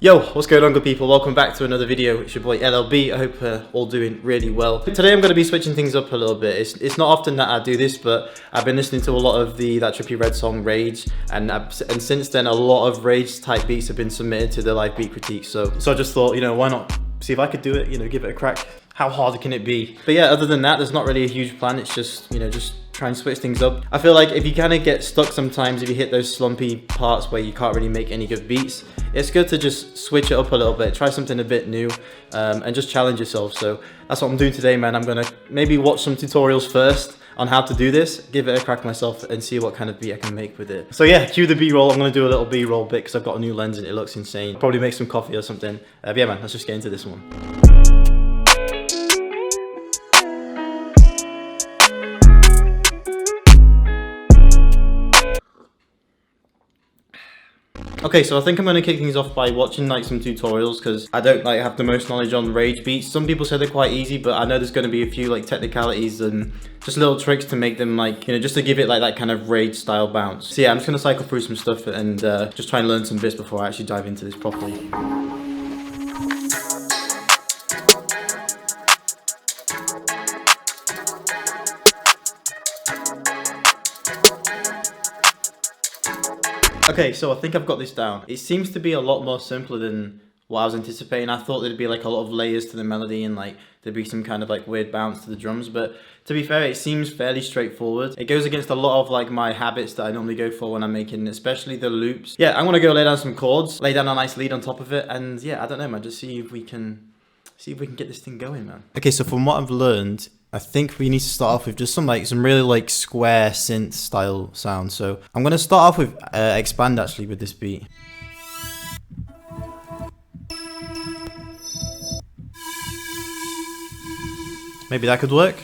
Yo, what's going on good people? Welcome back to another video. It's your boy LLB. I hope we're all doing really well. Today I'm going to be switching things up a little bit. It's not often that I do this, but I've been listening to a lot of that Trippie Red song Rage, and since then a lot of Rage type beats have been submitted to the live beat critique. So I just thought, why not see if I could do it, give it a crack. How hard can it be? But yeah, other than that, there's not really a huge plan. It's just, just try and switch things up. I feel like if you kind of get stuck sometimes, if you hit those slumpy parts where you can't really make any good beats, it's good to just switch it up a little bit, try something a bit new, and just challenge yourself. So that's what I'm doing today, man. I'm gonna maybe watch some tutorials first on how to do this, give it a crack myself, and see what kind of beat I can make with it. So yeah, cue the B-roll. I'm gonna do a little B-roll bit because I've got a new lens and it looks insane. Probably make some coffee or something. But yeah, man, let's just get into this one. Okay, so I think I'm going to kick things off by watching some tutorials because I don't have the most knowledge on Rage beats. Some people say they're quite easy, but I know there's going to be a few technicalities and just little tricks to make them just to give it that kind of Rage style bounce. So yeah, I'm just going to cycle through some stuff and just try and learn some bits before I actually dive into this properly. Okay, so I think I've got this down. It seems to be a lot more simpler than what I was anticipating. I thought there'd be a lot of layers to the melody and there'd be some kind of weird bounce to the drums, but to be fair, it seems fairly straightforward. It goes against a lot of my habits that I normally go for when I'm making, especially the loops. Yeah, I'm gonna go lay down some chords, lay down a nice lead on top of it, and yeah, I don't know, man, just see if we can get this thing going, man. Okay, so from what I've learned, I think we need to start off with just some really square synth style sound. So I'm gonna start off with expand actually with this beat. Maybe that could work.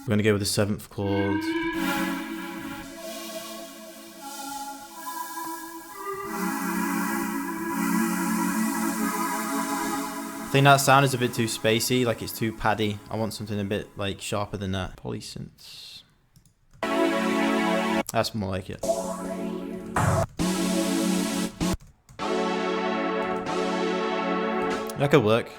We're gonna go with the 7th chord. I think that sound is a bit too spacey, it's too paddy. I want something a bit sharper than that. Polysynths. That's more like it. That could work.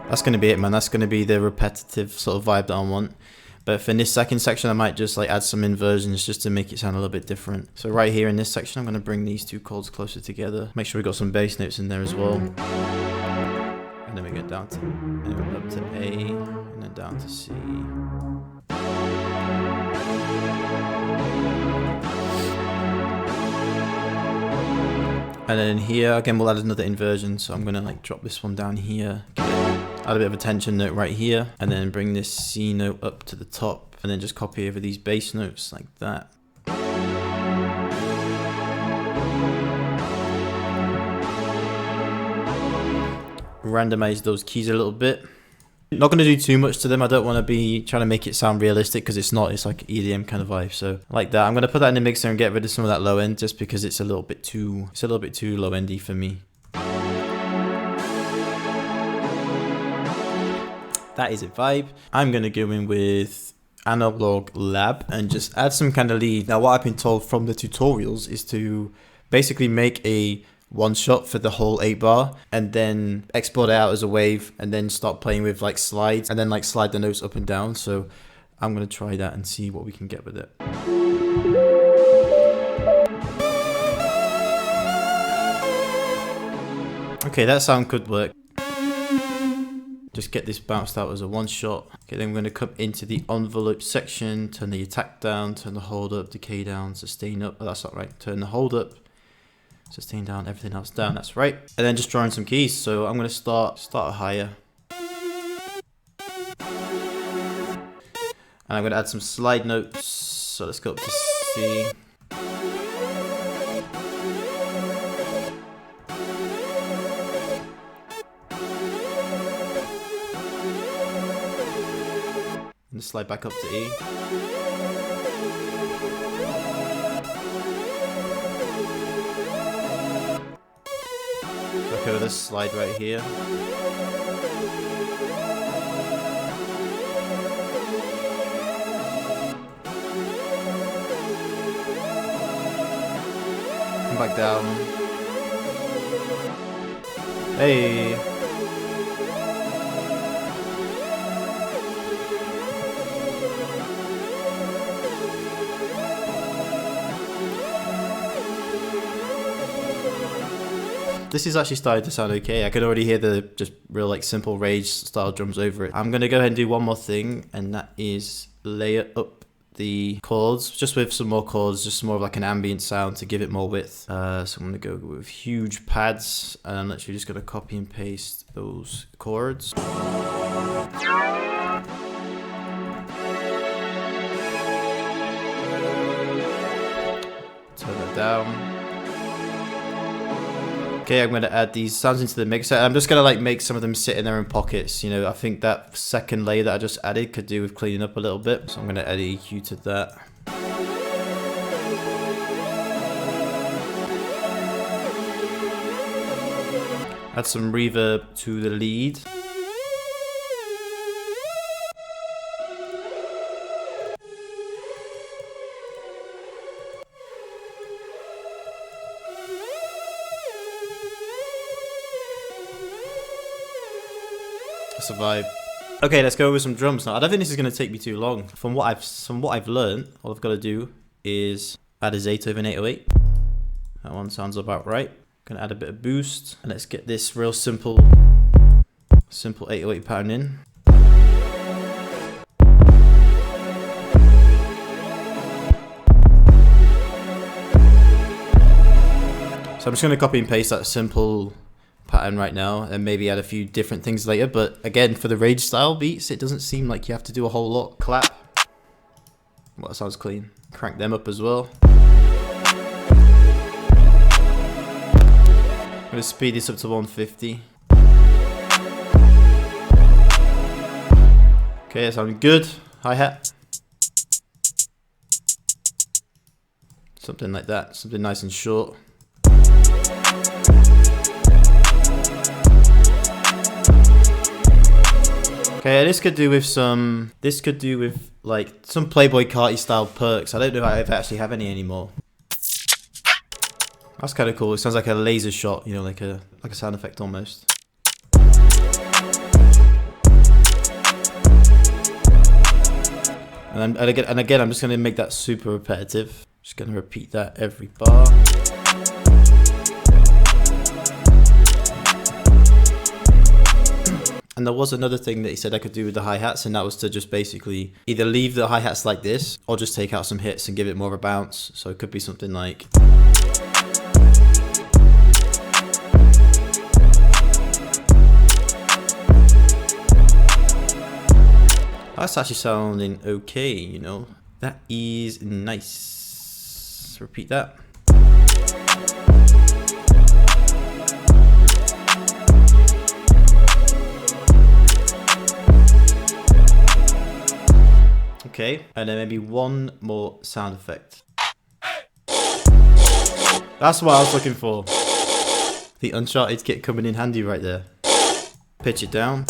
That's gonna be it, man. That's gonna be the repetitive sort of vibe that I want. But for this second section, I might just add some inversions just to make it sound a little bit different. So right here in this section, I'm going to bring these two chords closer together. Make sure we got some bass notes in there as well. And then we get down to, up to A, and then down to C. And then here, again, we'll add another inversion. So I'm going to drop this one down here. Add a bit of a tension note right here, and then bring this C note up to the top, and then just copy over these bass notes like that. Randomize those keys a little bit. Not going to do too much to them. I don't want to be trying to make it sound realistic because it's not. It's EDM kind of vibe. So like that, I'm going to put that in the mixer and get rid of some of that low end just because it's a little bit too low endy for me. That is a vibe. I'm going to go in with Analog Lab and just add some kind of lead. Now what I've been told from the tutorials is to basically make a one shot for the whole 8 bar and then export it out as a wave and then start playing with slides and then slide the notes up and down. So I'm going to try that and see what we can get with it. Okay, that sound could work. Just get this bounced out as a one shot. Okay, then we're going to come into the envelope section, turn the attack down, turn the hold up, decay down, sustain up. Oh, that's not right. Turn the hold up, sustain down, everything else down. That's right. And then just drawing some keys. So I'm going to start higher. And I'm going to add some slide notes. So let's go up to C. And slide back up to E. Back over this slide right here. back down. Hey. This is actually starting to sound okay. I can already hear the just real like simple Rage style drums over it. I'm gonna go ahead and do one more thing, and that is layer up the chords just with some more chords, just more of like an ambient sound to give it more width. So I'm gonna go with huge pads, and I'm literally just gonna copy and paste those chords. Turn that down. Okay, I'm going to add these sounds into the mixer. I'm just going to like make some of them sit in their own pockets. You know, I think that second layer that I just added could do with cleaning up a little bit. So I'm going to add EQ to that. Add some reverb to the lead. That's a vibe. Okay, let's go with some drums now. I don't think this is going to take me too long. From what I've learned, all I've got to do is add a Zeta over an 808. That one sounds about right. Gonna add a bit of boost, and let's get this real simple 808 pattern in. So I'm just gonna copy and paste that simple pattern right now, and maybe add a few different things later. But again, for the Rage style beats, it doesn't seem like you have to do a whole lot. Clap. Well, that sounds clean. Crank them up as well. I'm gonna speed this up to 150. Okay, that sounds good. Hi-hat. Something like that. Something nice and short. Okay, this could do with like some Playboy Carti style perks. I don't know if I actually have any anymore. That's kind of cool. It sounds like a laser shot, you know, like a sound effect almost. And again, I'm just gonna make that super repetitive. Just gonna repeat that every bar. And there was another thing that he said I could do with the hi-hats, and that was to just basically either leave the hi-hats like this or just take out some hits and give it more of a bounce. So it could be something like... That's actually sounding okay, you know. That is nice. Repeat that. Okay, and then maybe one more sound effect. That's what I was looking for. The Uncharted kit coming in handy right there. Pitch it down.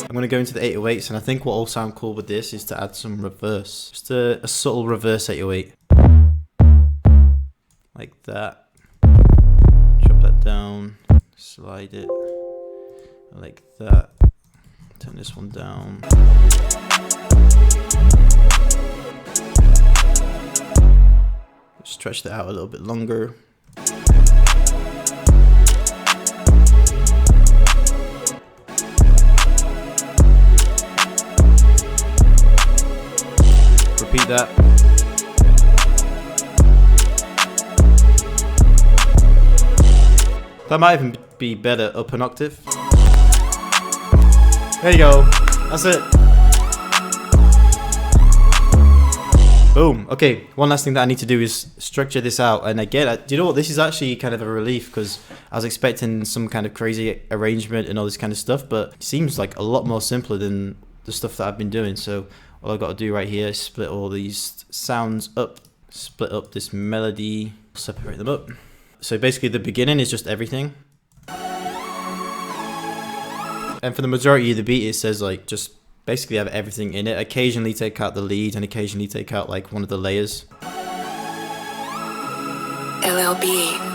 I'm going to go into the 808s, and I think what will sound cool with this is to add some reverse. Just a subtle reverse 808. Like that. Drop that down. Slide it. Like that. Turn this one down. Stretch that out a little bit longer. Repeat that. That might even be better up an octave. There you go. That's it. Boom. Okay, one last thing that I need to do is structure this out. And again, do you know what? This is actually kind of a relief, because I was expecting some kind of crazy arrangement and all this kind of stuff, but it seems like a lot more simpler than the stuff that I've been doing. So all I've got to do right here is split all these sounds up, split up this melody, separate them up. So basically the beginning is just everything. And for the majority of the beat, it says like just basically have everything in it. Occasionally take out the lead and occasionally take out like one of the layers. LLB.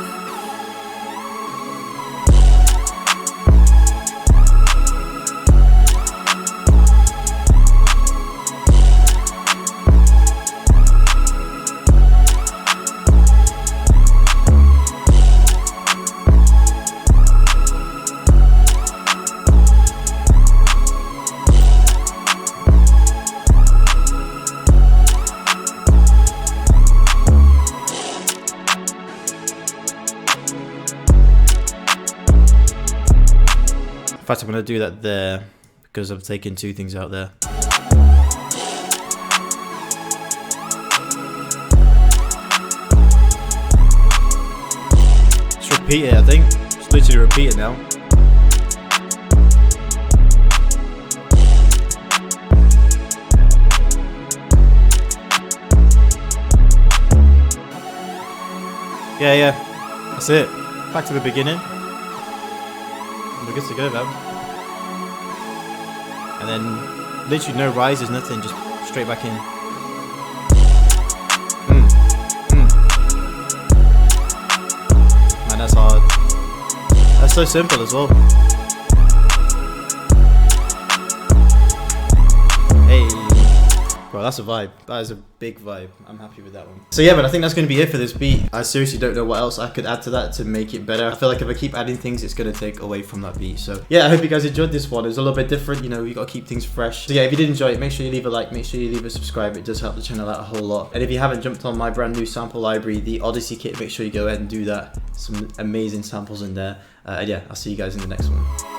In fact, I'm going to do that there because I'm taking two things out there. Just repeat it, I think. Just literally repeat it now. Yeah. That's it. Back to the beginning. We're good to go, man. And then literally no rises, nothing, just straight back in. Man, that's hard. That's so simple as well. Hey. Bro, that's a vibe. That is a big vibe. I'm happy with that one. So yeah, man, I think that's going to be it for this beat. I seriously don't know what else I could add to that to make it better. I feel like if I keep adding things, it's going to take away from that beat. So yeah, I hope you guys enjoyed this one. It was a little bit different. You know, you got to keep things fresh. So yeah, if you did enjoy it, make sure you leave a like, make sure you leave a subscribe. It does help the channel out a whole lot. And if you haven't jumped on my brand new sample library, the Odyssey kit, make sure you go ahead and do that. Some amazing samples in there. And yeah, I'll see you guys in the next one.